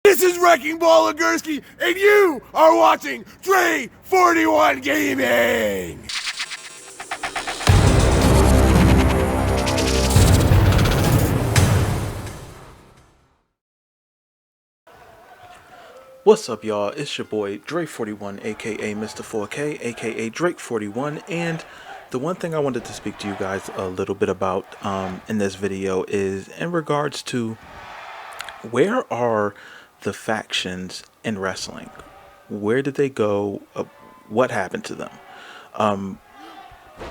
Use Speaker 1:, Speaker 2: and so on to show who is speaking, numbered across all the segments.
Speaker 1: This is Wrecking Ball Legursky, and you are watching Dre 41 Gaming!
Speaker 2: What's up, y'all? It's your boy Drake41, aka Mr. 4K, aka Drake41, and the one thing I wanted to speak to you guys a little bit about in this video is in regards to where are the factions in wrestling? Where did they go? What happened to them?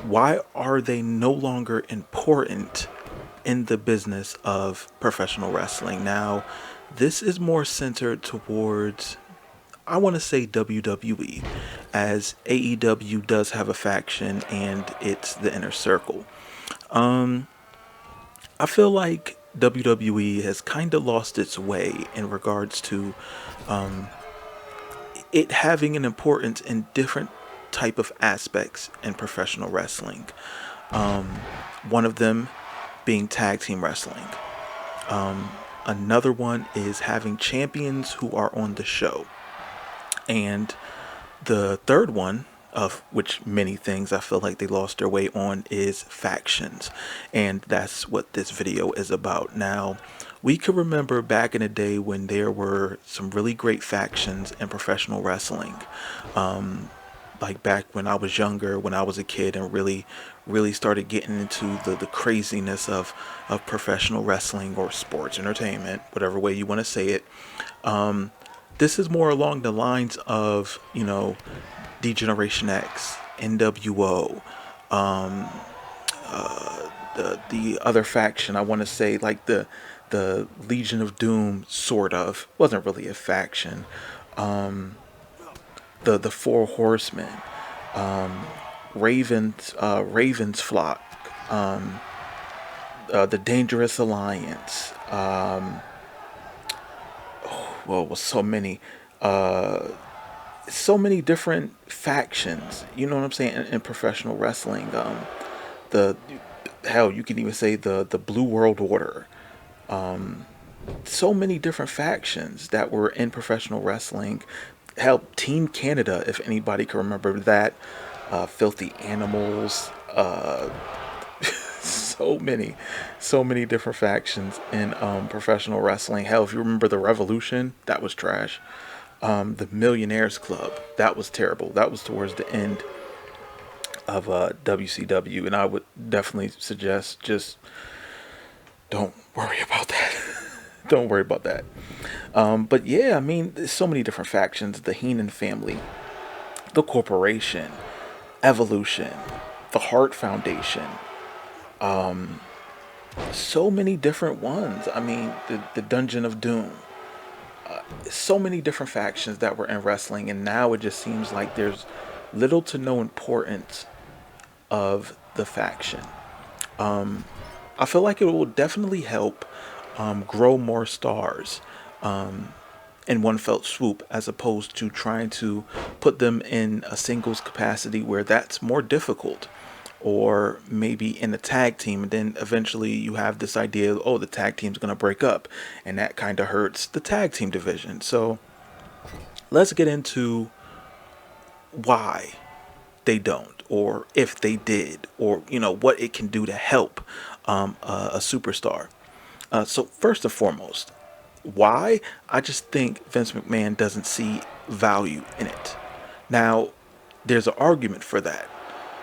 Speaker 2: Why are they no longer important in the business of professional wrestling? Now, this is more centered towards, I want to say, WWE, as AEW does have a faction and it's the Inner Circle. I feel like WWE has kind of lost its way in regards to it having an importance in different type of aspects in professional wrestling. One of them being tag team wrestling. Another one is having champions who are on the show. And the third one, of which many things I feel like they lost their way on, is factions. And that's what this video is about. Now, we could remember back in the day when there were some really great factions in professional wrestling. Like back when I was younger, when I was a kid and really started getting into the craziness of professional wrestling or sports entertainment, whatever way you want to say it. This is more along the lines of, D-Generation X, NWO, the other faction, I want to say, like the Legion of Doom, sort of. Wasn't really a faction. The Four Horsemen, Raven's Flock, the Dangerous Alliance. Well, so many different factions. You know what I'm saying? In professional wrestling, the hell, you can even say the Blue World Order. So many different factions that were in professional wrestling. Hell, Team Canada, if anybody can remember that. Filthy Animals. So many different factions in professional wrestling. Hell, if you remember the Revolution, that was trash. The Millionaires Club, that was terrible. That was towards the end of WCW, and I would definitely suggest just don't worry about that. Don't worry about that. But yeah, I mean, there's so many different factions. The Heenan family, the Corporation, Evolution, the Hart Foundation. So many different ones. I mean, the Dungeon of Doom. So many different factions that were in wrestling, and now it just seems like there's little to no importance of the faction. I feel like it will definitely help grow more stars in one felt swoop, as opposed to trying to put them in a singles capacity where that's more difficult, or maybe in a tag team, and then eventually you have this idea, oh, the tag team's going to break up, and that kind of hurts the tag team division. So let's get into why they don't, or if they did, or what it can do to help a superstar. So first and foremost, why? I just think Vince McMahon doesn't see value in it. Now, there's an argument for that.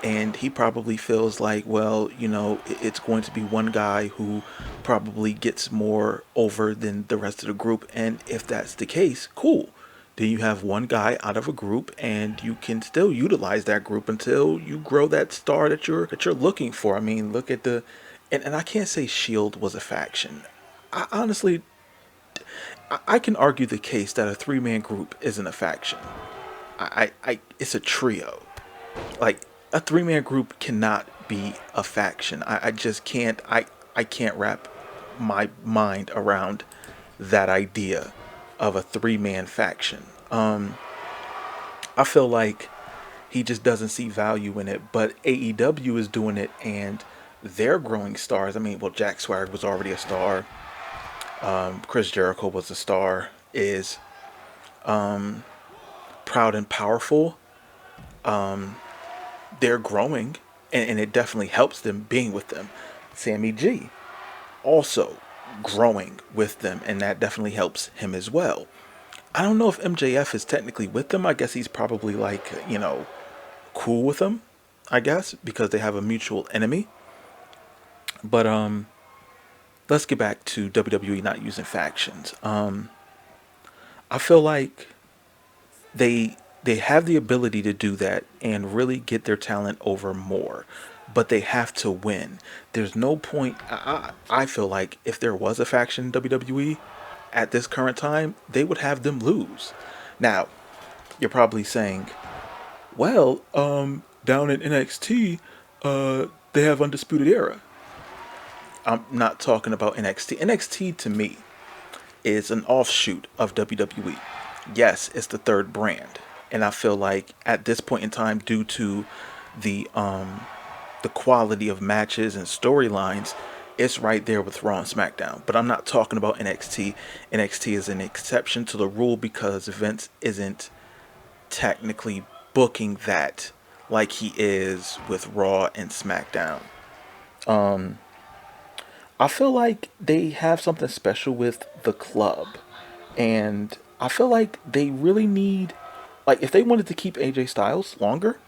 Speaker 2: And he probably feels like, well, it's going to be one guy who probably gets more over than the rest of the group. And if that's the case, cool. Then you have one guy out of a group, and you can still utilize that group until you grow that star that you're looking for. I mean, look at and I can't say Shield was a faction. I honestly, I can argue the case that a 3-man group isn't a faction. It's a trio. Like, a 3-man group cannot be a faction. I just can't. I can't wrap my mind around that idea of a 3-man faction. I feel like he just doesn't see value in it. But AEW is doing it, and they're growing stars. I mean, well, Jack Swagger was already a star. Chris Jericho was a star. is proud and powerful. They're growing, and it definitely helps them being with them. Sammy G also growing with them, and that definitely helps him as well. I don't know if MJF is technically with them. I guess he's probably like, cool with them, I guess, because they have a mutual enemy. But let's get back to WWE not using factions. I feel like they have the ability to do that and really get their talent over more, but they have to win. There's no point. I feel like if there was a faction in WWE at this current time, they would have them lose. Now, you're probably saying, well, down in NXT, they have Undisputed Era. I'm not talking about NXT. NXT to me is an offshoot of WWE. Yes, it's the third brand, and I feel like at this point in time, due to the the quality of matches and storylines, it's right there with Raw and SmackDown. But I'm not talking about NXT. NXT is an exception to the rule because Vince isn't technically booking that like he is with Raw and SmackDown. I feel like they have something special with the club. And I feel like they really need, like, if they wanted to keep AJ Styles longer,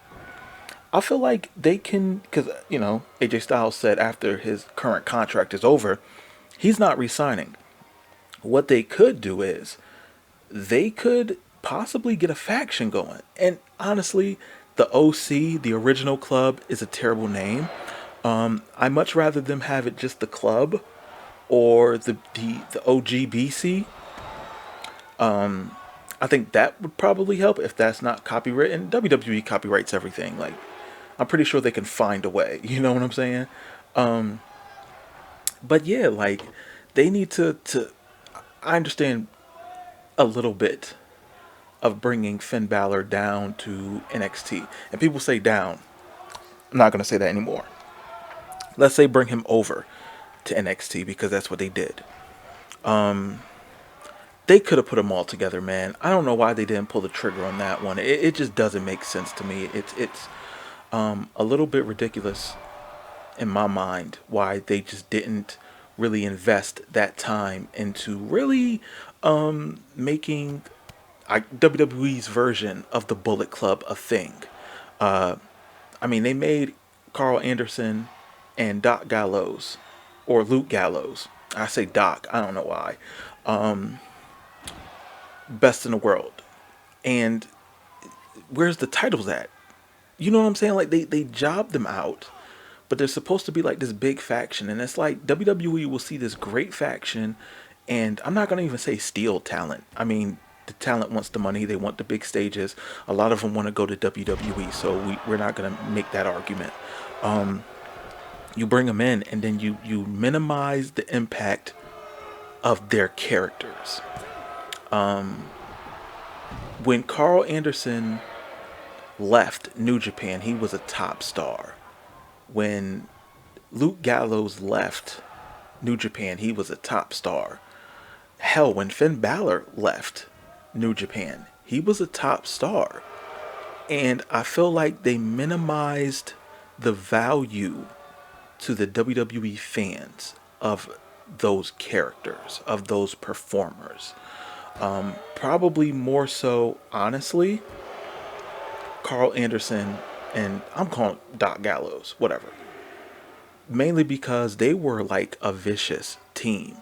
Speaker 2: I feel like they can, because, AJ Styles said after his current contract is over, he's not resigning. What they could do is they could possibly get a faction going. And honestly, the OC, the original club, is a terrible name. I much rather them have it just the club or the OGBC. I think that would probably help if that's not copywritten. WWE copyrights everything. Like, I'm pretty sure they can find a way. You know what I'm saying? But yeah, like they need to. I understand a little bit of bringing Finn Balor down to NXT, and people say down. I'm not gonna say that anymore. Let's say bring him over to NXT because that's what they did. They could have put them all together, man. I don't know why they didn't pull the trigger on that one. It just doesn't make sense to me. It's a little bit ridiculous in my mind why they just didn't really invest that time into really making WWE's version of the Bullet Club a thing. I mean, they made Carl Anderson and Doc Gallows, or Luke Gallows. I say Doc. I don't know why. Best in the world. And where's the titles at? You know what I'm saying? Like they jobbed them out, but they're supposed to be like this big faction, and it's like WWE will see this great faction, and I'm not gonna even say steal talent. I mean, the talent wants the money, they want the big stages. A lot of them want to go to WWE, so we're not gonna make that argument. You bring them in, and then you minimize the impact of their characters. When Carl Anderson left New Japan, he was a top star. When Luke Gallows left New Japan, he was a top star. Hell, when Finn Balor left New Japan, he was a top star. And I feel like they minimized the value to the WWE fans of those characters, of those performers. Probably more so, honestly, Carl Anderson and I'm calling Doc Gallows, whatever. Mainly because they were like a vicious team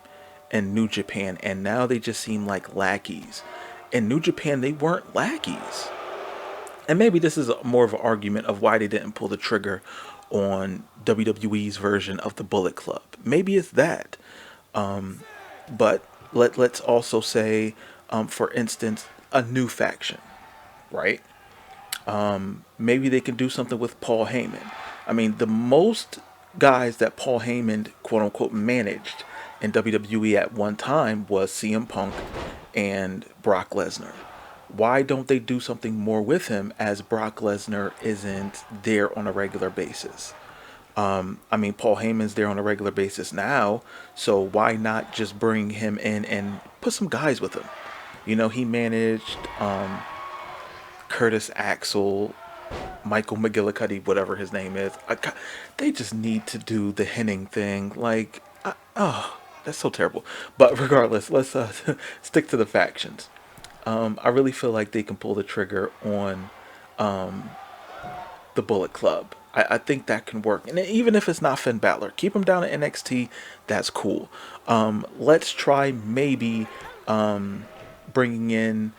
Speaker 2: in New Japan, and now they just seem like lackeys. In New Japan, they weren't lackeys. And maybe this is more of an argument of why they didn't pull the trigger on WWE's version of the Bullet Club. Maybe it's that. But let's also say, for instance, a new faction, right? Maybe they can do something with Paul Heyman. I mean, the most guys that Paul Heyman, quote unquote, managed in WWE at one time was CM Punk and Brock Lesnar. Why don't they do something more with him as Brock Lesnar isn't there on a regular basis? I mean, Paul Heyman's there on a regular basis now, so why not just bring him in and put some guys with him? You know, he managed Curtis Axel, Michael McGillicuddy, whatever his name is. They just need to do the Henning thing. Like, oh, that's so terrible. But regardless, let's stick to the factions. I really feel like they can pull the trigger on the Bullet Club. I think that can work. And even if it's not Finn Balor, keep him down at NXT. That's cool. Let's try maybe bringing in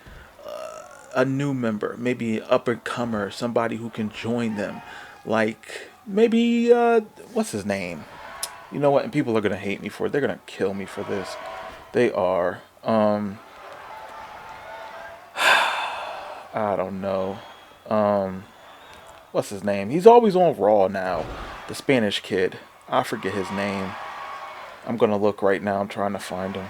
Speaker 2: a new member, maybe an up and comer, somebody who can join them. Like maybe what's his name? You know what? And people are gonna hate me for it. They're gonna kill me for this. They are. I don't know. What's his name? He's always on Raw now. The Spanish kid. I forget his name. I'm gonna look right now. I'm trying to find him.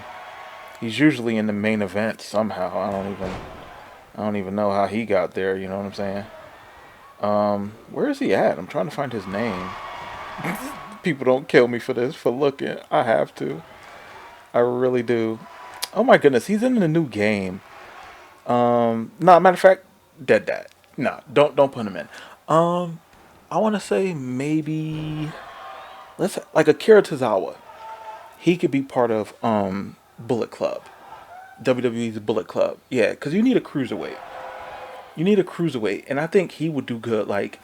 Speaker 2: He's usually in the main event somehow. I don't even know how he got there. You know what I'm saying? Where is he at? I'm trying to find his name. People don't kill me for this, for looking. I have to. I really do. Oh my goodness, he's in the new game. Nah, matter of fact, dead that. Nah, don't put him in. I want to say maybe let's like Akira Tozawa. He could be part of Bullet Club, WWE's Bullet Club. Yeah, because you need a cruiserweight. You need a cruiserweight, and I think he would do good. Like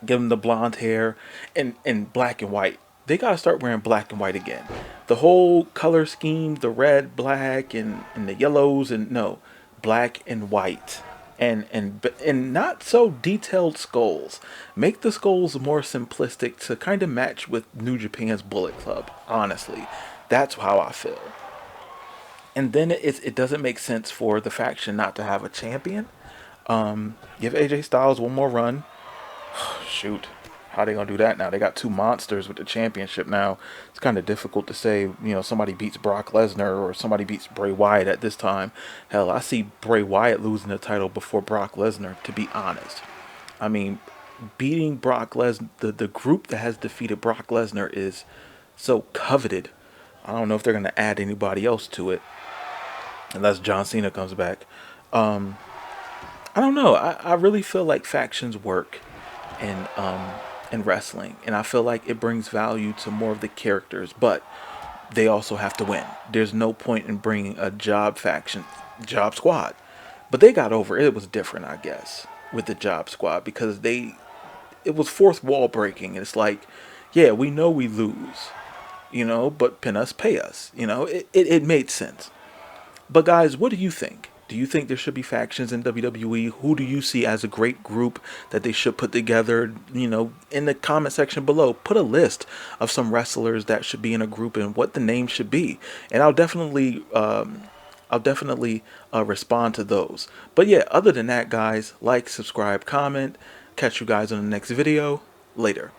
Speaker 2: give him the blonde hair and black and white. They gotta start wearing black and white again. The whole color scheme, the red, black, and the yellows, and no, black and white, and not so detailed skulls. Make the skulls more simplistic to kind of match with New Japan's Bullet Club. Honestly, that's how I feel. And then it doesn't make sense for the faction not to have a champion. Give AJ Styles one more run. Shoot, how they gonna do that now? They got two monsters with the championship now. It's kind of difficult to say, you know, somebody beats Brock Lesnar or somebody beats Bray Wyatt at this time. Hell, I see Bray Wyatt losing the title before Brock Lesnar, to be honest. I mean, beating Brock Lesnar, the group that has defeated Brock Lesnar is so coveted. I don't know if they're gonna add anybody else to it unless John Cena comes back. I don't know. I really feel like factions work in wrestling, and I feel like it brings value to more of the characters, but they also have to win. There's no point in bringing a job faction, job squad, but they got over it. It was different, I guess, with the job squad because it was fourth wall breaking. It's like, yeah, we know we lose, you know, but pin us, pay us, you know. It made sense. But guys, what do you think? Do you think there should be factions in WWE? Who do you see as a great group that they should put together? You know, in the comment section below, put a list of some wrestlers that should be in a group and what the name should be. And I'll definitely respond to those. But yeah, other than that, guys, like, subscribe, comment. Catch you guys on the next video. Later.